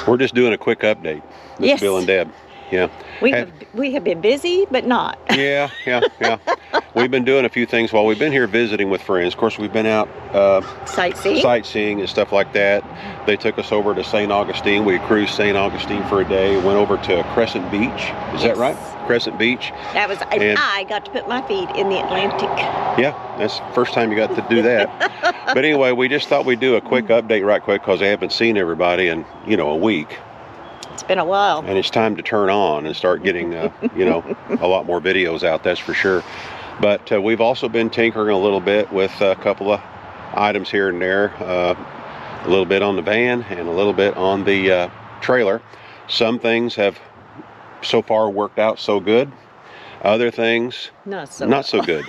We're just doing a quick update. Yes. Bill and Deb. Yeah. We have been busy, but not. Yeah. We've been doing a few things while we've been here visiting with friends. Of course, we've been out sightseeing and stuff like that. They took us over to St. Augustine. We cruised St. Augustine for a day. Went over to Crescent Beach. Is that right? Crescent Beach. That was, and I got to put my feet in the Atlantic. Yeah, that's the first time you got to do that. But anyway, we just thought we'd do a quick update right quick because I haven't seen everybody in, a week. It's been a while. And it's time to turn on and start getting, a lot more videos out, that's for sure. But we've also been tinkering a little bit with a couple of items here and there. A little bit on the van and a little bit on the trailer. Some things have so far worked out so good. Other things, not so good.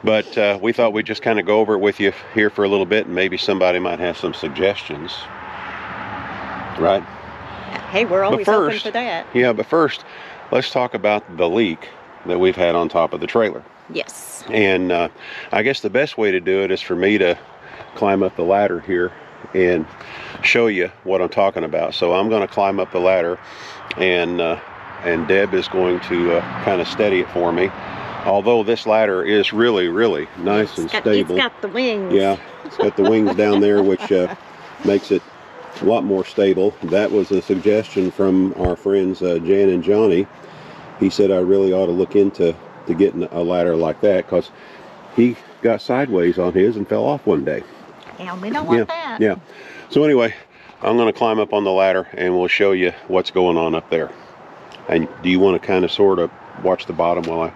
But we thought we'd just kind of go over it with you here for a little bit, and maybe somebody might have some suggestions. Right? Hey, we're always open for that. Yeah, but first, let's talk about the leak that we've had on top of the trailer. Yes. And I guess the best way to do it is for me to climb up the ladder here and show you what I'm talking about. So I'm going to climb up the ladder, and Deb is going to kind of steady it for me. Although this ladder is really, really nice and stable. It's got the wings. Yeah, it's got the wings down there, which makes it a lot more stable. That was a suggestion from our friends Jan and Johnny. He said I really ought to look into getting a ladder like that, because he got sideways on his and fell off one day. Yeah, we don't want that. Yeah. So anyway, I'm going to climb up on the ladder and we'll show you what's going on up there. And do you want to kind of sort of watch the bottom while I...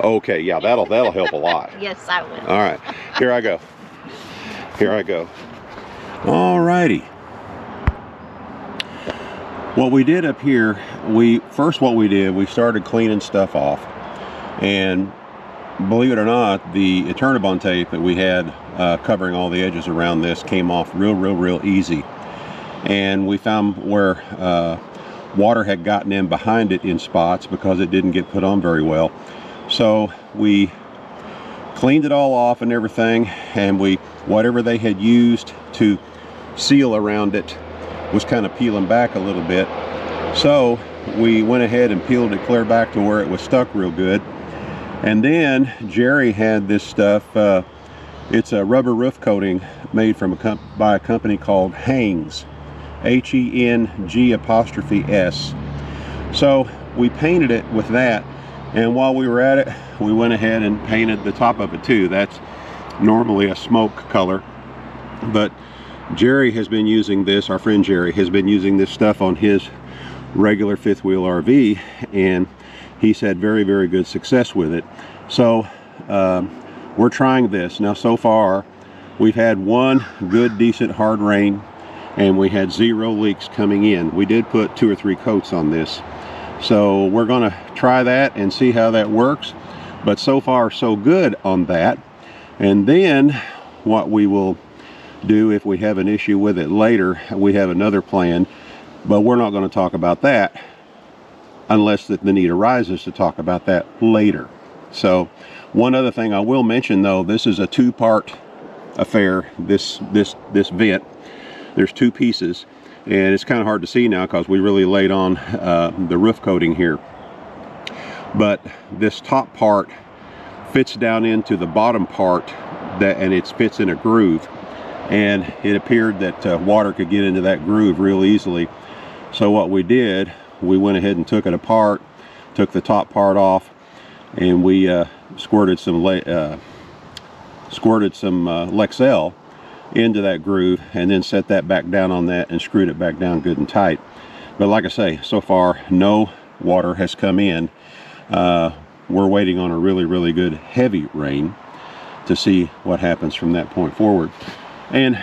Okay, yeah, that'll help a lot. Yes, I will. All right, here I go. All righty. What we did up here, we started cleaning stuff off, and believe it or not, the Eternabond tape that we had covering all the edges around this came off real easy. And we found where water had gotten in behind it in spots because it didn't get put on very well. So we cleaned it all off and everything, and whatever they had used to seal around it was kind of peeling back a little bit. So we went ahead and peeled it clear back to where it was stuck real good. And then Jerry had this stuff. It's a rubber roof coating made by a company called Hengs, H-E-N-G''S. So we painted it with that, and while we were at it, we went ahead and painted the top of it too. That's normally a smoke color, but Jerry has been using this, our friend Jerry has been using this stuff on his regular fifth wheel RV, and he's had very good success with it. So we're trying this. Now so far we've had one good decent hard rain, and we had 0 leaks coming in. We did put 2 or 3 coats on this, so we're gonna try that and see how that works. But so far so good on that. And then what we will do, if we have an issue with it later, we have another plan, but we're not going to talk about that unless the need arises to talk about that later. So one other thing I will mention, though, this is a 2-part affair, this vent. There's 2 pieces, and it's kind of hard to see now because we really laid on the roof coating here. But this top part fits down into the bottom part, and it fits in a groove, and it appeared that water could get into that groove real easily. So what we did, we went ahead and took it apart, took the top part off, and we squirted some Lexel into that groove, and then set that back down on that and screwed it back down good and tight. But like I say, so far no water has come in. We're waiting on a really good heavy rain to see what happens from that point forward. And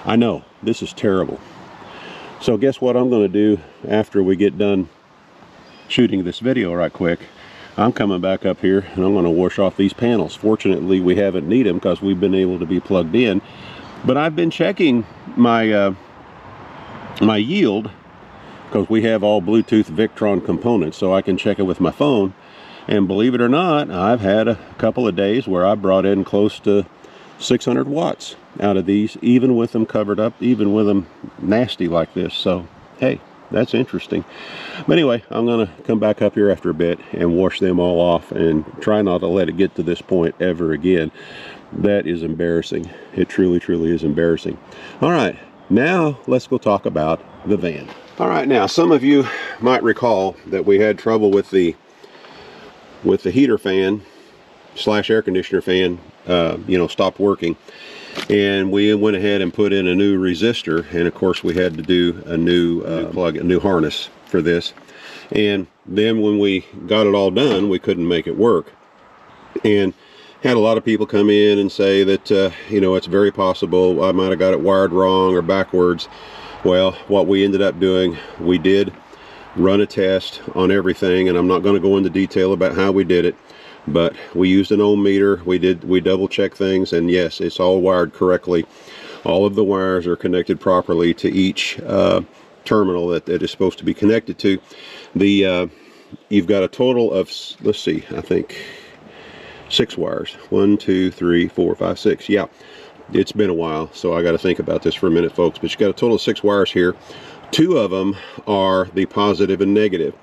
I know this is terrible. So guess what I'm going to do after we get done shooting this video right quick? I'm coming back up here and I'm going to wash off these panels. Fortunately, we haven't needed them because we've been able to be plugged in. But I've been checking my my yield, because we have all Bluetooth Victron components, so I can check it with my phone. And believe it or not, I've had a couple of days where I brought in close to 600 watts out of these, even with them covered up, even with them nasty like this. So hey, that's interesting. But anyway, I'm gonna come back up here after a bit and wash them all off and try not to let it get to this point ever again. That is embarrassing. It truly is embarrassing. All right, now let's go talk about the van. All right, now some of you might recall that we had trouble with the heater fan slash air conditioner fan, stopped working, and we went ahead and put in a new resistor, and of course we had to do a new a new harness for this. And then when we got it all done, we couldn't make it work, and had a lot of people come in and say that it's very possible I might have got it wired wrong or backwards. Well, what we ended up doing, we did run a test on everything, and I'm not going to go into detail about how we did it, but we used an ohm meter. We double check things, and yes, it's all wired correctly. All of the wires are connected properly to each terminal that it is supposed to be connected to. You've got a total of, let's see, I think 6 wires. 1, 2, 3, 4, 5, 6. Yeah, it's been a while, so I got to think about this for a minute, folks. But you got a total of 6 wires here. 2 of them are the positive and negative,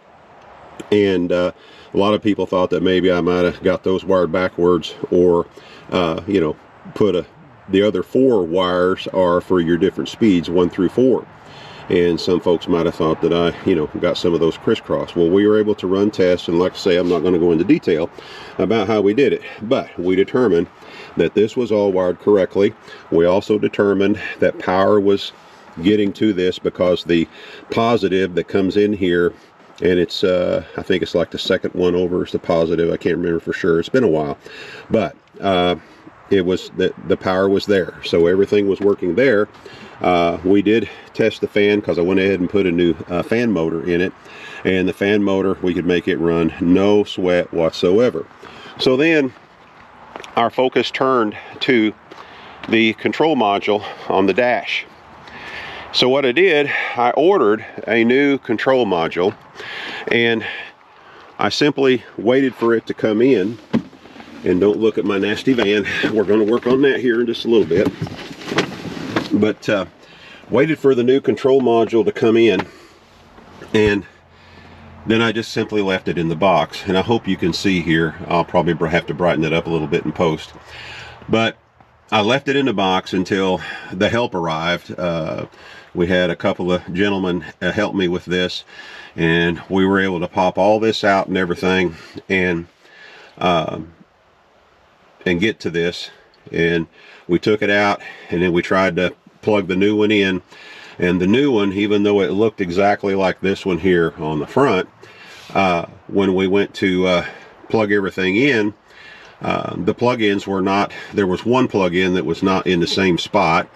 and a lot of people thought that maybe I might have got those wired backwards, or the other 4 wires are for your different speeds, 1 through 4. And some folks might have thought that I got some of those crisscross. Well, we were able to run tests, and like I say, I'm not going to go into detail about how we did it, but we determined that this was all wired correctly. We also determined that power was getting to this because the positive that comes in here, and it's I think it's like the second one over is the positive. I can't remember for sure. It's been a while, but it was that the power was there, so everything was working there. We did test the fan because I went ahead and put a new fan motor in it, and the fan motor, we could make it run no sweat whatsoever. So then our focus turned to the control module on the dash. So what I did, I ordered a new control module, and I simply waited for it to come in. And don't look at my nasty van. We're going to work on that here in just a little bit. But waited for the new control module to come in, and then I just simply left it in the box. And I hope you can see here. I'll probably have to brighten it up a little bit in post. But I left it in the box until the help arrived. We had a couple of gentlemen help me with this, and we were able to pop all this out and everything, and get to this. And we took it out, and then we tried to plug the new one in, and the new one, even though it looked exactly like this one here on the front, when we went to plug everything in, the plug-ins were not, there was one plug-in that was not in the same spot,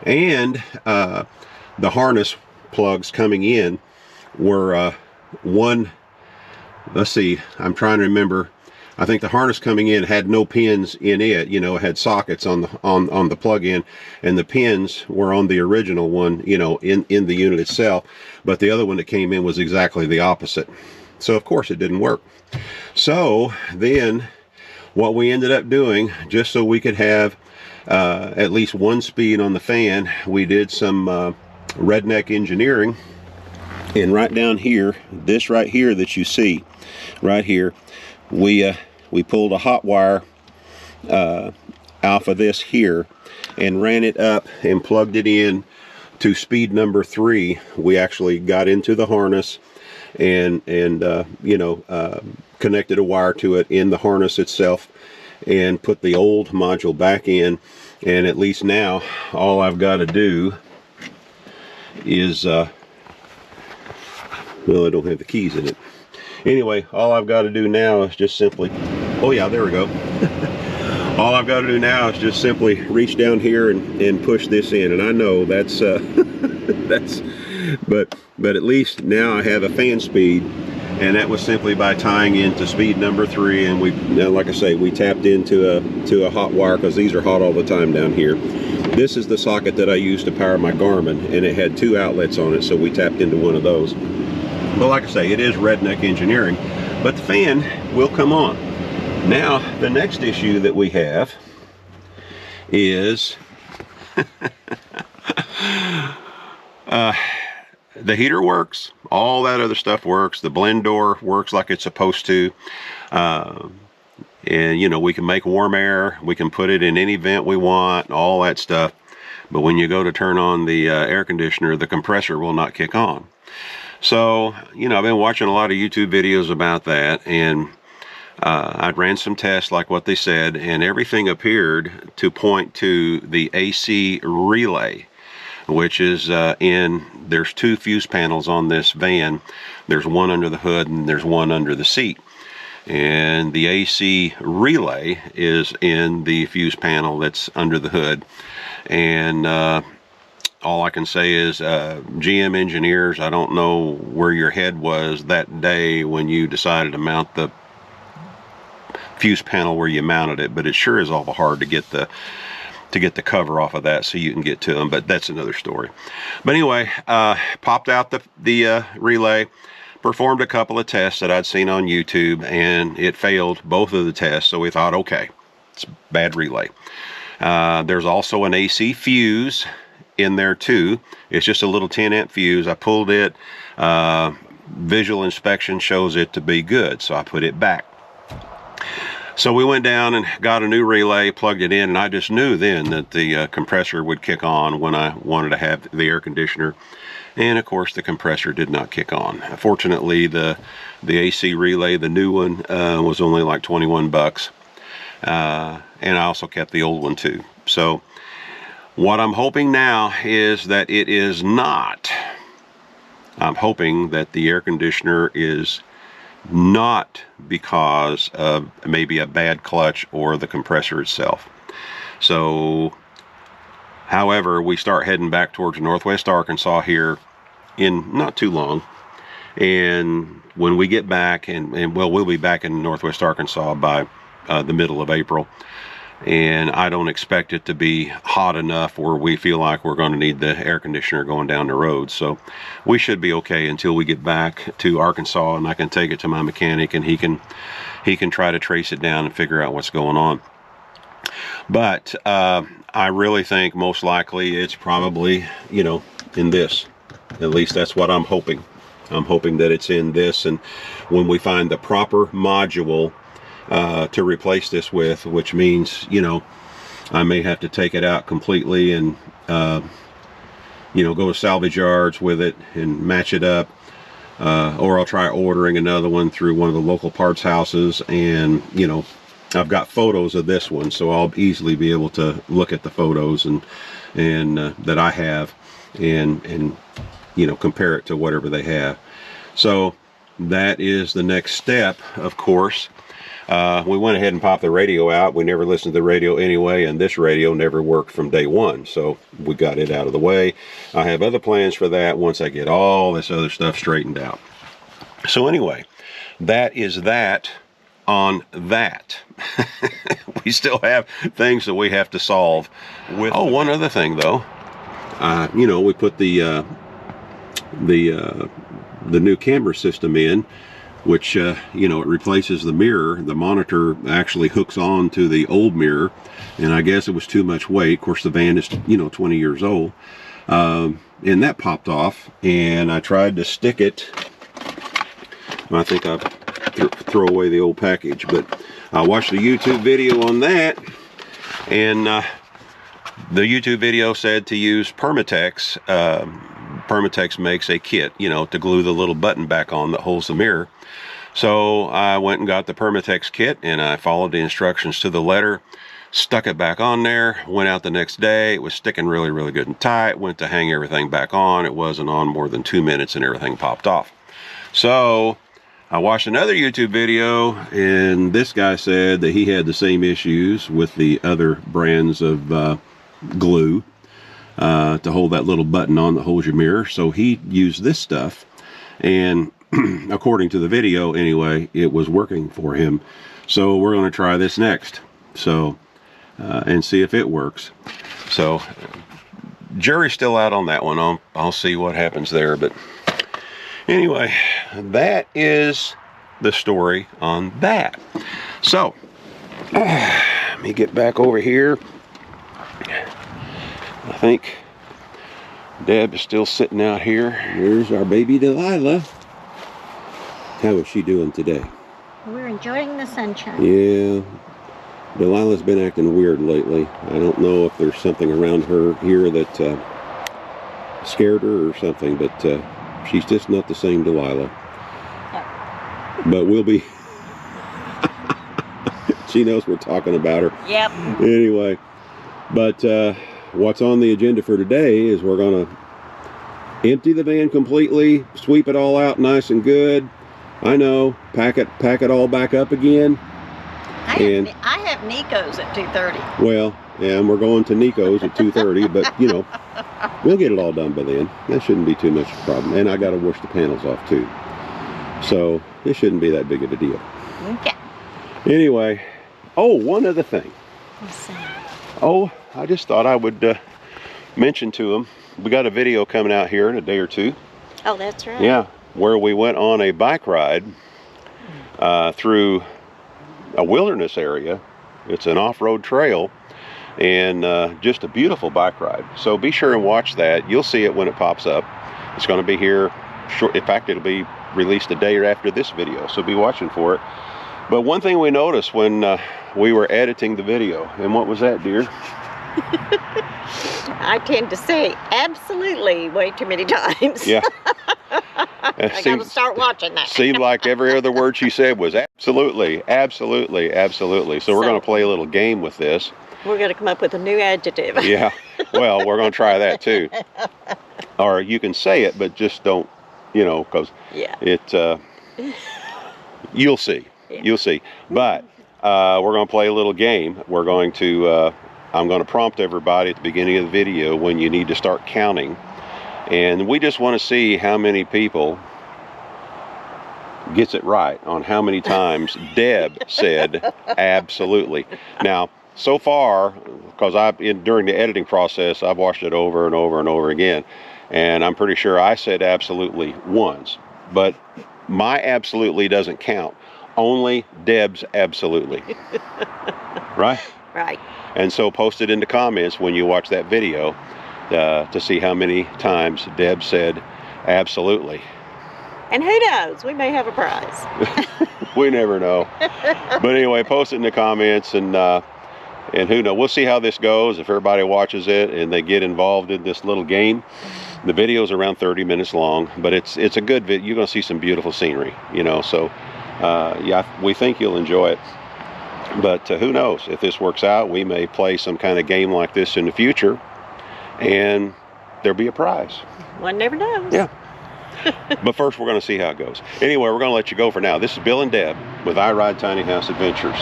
and the harness plugs coming in were let's see, I'm trying to remember. I think the harness coming in had no pins in it. It had sockets on the plug-in, and the pins were on the original one, in the unit itself. But the other one that came in was exactly the opposite. So of course it didn't work. So then what we ended up doing, just so we could have at least one speed on the fan, we did some redneck engineering. And right down here, this right here that you see right here, we pulled a hot wire off of this here and ran it up and plugged it in to speed number 3. We actually got into the harness and connected a wire to it in the harness itself and put the old module back in. And at least now all I've got to do is well, I don't have the keys in it. Anyway, all I've got to do now is just simply, oh yeah, there we go. All I've got to do now is just simply reach down here and push this in. And I know that's but at least now I have a fan speed, and that was simply by tying into speed number 3. And we, now, like I say, we tapped into a hot wire, because these are hot all the time down here. This is the socket that I use to power my Garmin, and it had 2 outlets on it, so we tapped into one of those. But like I say, it is redneck engineering, but the fan will come on. Now, the next issue that we have is The heater works. All that other stuff works. The blend door works like it's supposed to. And, you know, we can make warm air. We can put it in any vent we want, all that stuff. But when you go to turn on the air conditioner, the compressor will not kick on. So, you know, I've been watching a lot of YouTube videos about that, and I ran some tests like what they said, and everything appeared to point to the AC relay, which is there's 2 fuse panels on this van. There's one under the hood and there's one under the seat. And the AC relay is in the fuse panel that's under the hood. And all I can say is GM engineers, I don't know where your head was that day when you decided to mount the fuse panel where you mounted it, but it sure is awful hard to get the cover off of that so you can get to them, but that's another story. But anyway, popped out the relay, performed a couple of tests that I'd seen on YouTube, and it failed both of the tests, so we thought, okay, it's a bad relay. There's also an AC fuse in there too. It's just a little 10 amp fuse. I pulled it. Visual inspection shows it to be good, so I put it back. So we went down and got a new relay, plugged it in, and I just knew then that the compressor would kick on when I wanted to have the air conditioner. And of course the compressor did not kick on. Fortunately, the AC relay, the new one, was only like 21 bucks. And I also kept the old one too. So what I'm hoping now is that it is not. I'm hoping that the air conditioner is not because of maybe a bad clutch or the compressor itself. So, however, we start heading back towards Northwest Arkansas here in not too long. And when we get back, and well, we'll be back in Northwest Arkansas by the middle of April. And I don't expect it to be hot enough where we feel like we're going to need the air conditioner going down the road. So we should be okay until we get back to Arkansas, and I can take it to my mechanic, and he can try to trace it down and figure out what's going on. But I really think most likely it's probably, you know, in this. At least that's what I'm hoping. I'm hoping that it's in this, and when we find the proper module to replace this with, which means, you know, I may have to take it out completely and you know, go to salvage yards with it and match it up, or I'll try ordering another one through one of the local parts houses. And you know, I've got photos of this one, so I'll easily be able to look at the photos and that I have, and you know, compare it to whatever they have. So that is the next step, of course. We went ahead and popped the radio out. We never listened to the radio anyway, and this radio never worked from day one, so we got it out of the way. I have other plans for that once I get all this other stuff straightened out. So anyway, that is that on that. We still have things that we have to solve with. Oh, one other thing though. You know, we put the new camera system in, which you know, it replaces the mirror. The monitor actually hooks on to the old mirror, and I guess it was too much weight. Of course, the van is, you know, 20 years old, and that popped off, and I tried to stick it. I think I throw away the old package, but I watched a YouTube video on that, and the YouTube video said to use Permatex. Permatex makes a kit, you know, to glue the little button back on that holds the mirror. So I went and got the Permatex kit, and I followed the instructions to the letter, stuck it back on there, went out the next day. It was sticking really, really good and tight. Went to hang everything back on. It wasn't on more than 2 minutes and everything popped off. So I watched another YouTube video, and this guy said that he had the same issues with the other brands of glue to hold that little button on that holds your mirror. So he used this stuff, and according to the video anyway, it was working for him. So we're going to try this next, so and see if it works. So jury's still out on that one. I'll see what happens there. But anyway, that is the story on that. So let me get back over here. I think Deb is still sitting out here. Here's our baby Delilah. How is she doing today? We're enjoying the sunshine. Yeah, Delilah's been acting weird lately. I don't know if there's something around her here that scared her or something, but she's just not the same Delilah. Yep. But we'll be... She knows we're talking about her. Yep. Anyway, but what's on the agenda for today is we're going to empty the van completely, sweep it all out nice and good. I know, pack it all back up again. I have Nico's at 2:30. Well, yeah, and we're going to Nico's at 2:30, but you know, we'll get it all done by then. That shouldn't be too much of a problem. And I got to wash the panels off too. So it shouldn't be that big of a deal. Okay. Anyway, oh, one other thing. What's that? Oh, I just thought I would mention to them, we got a video coming out here in a day or two. Oh, that's right. Yeah, where we went on a bike ride through a wilderness area. It's an off-road trail and just a beautiful bike ride. So be sure and watch that. You'll see it when it pops up. It's going to be here short. In fact, it'll be released a day after this video, so be watching for it. But one thing we noticed when we were editing the video, and what was that, dear? I tend to say absolutely way too many times. Yeah. I got to start watching that. Seemed like every other word she said was absolutely, absolutely, absolutely. So we're going to play a little game with this. We're going to come up with a new adjective. Yeah. Well, we're going to try that too. Or you can say it, but just don't, you know, because it, you'll see. Yeah. You'll see. But we're going to play a little game. We're going to, I'm going to prompt everybody at the beginning of the video when you need to start counting. And we just want to see how many people gets it right on how many times Deb said absolutely. Now, so far, because during the editing process, I've watched it over and over and over again, and I'm pretty sure I said absolutely once. But my absolutely doesn't count. Only Deb's absolutely. Right? Right. And so post it in the comments when you watch that video to see how many times Deb said absolutely. And who knows, we may have a prize. We never know. But anyway, post it in the comments, and who knows, we'll see how this goes. If everybody watches it and they get involved in this little game. The video is around 30 minutes long, but it's a good video. You're going to see some beautiful scenery, you know, so yeah, we think you'll enjoy it. But who knows, if this works out, we may play some kind of game like this in the future, and there'll be a prize. One never knows. Yeah. But first, we're going to see how it goes. Anyway, we're going to let you go for now. This is Bill and Deb with I Ride Tiny House Adventures.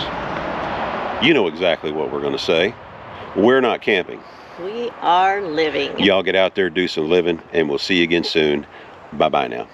You know exactly what we're going to say. We're not camping. We are living. Y'all get out there, do some living, and we'll see you again soon. Bye-bye now.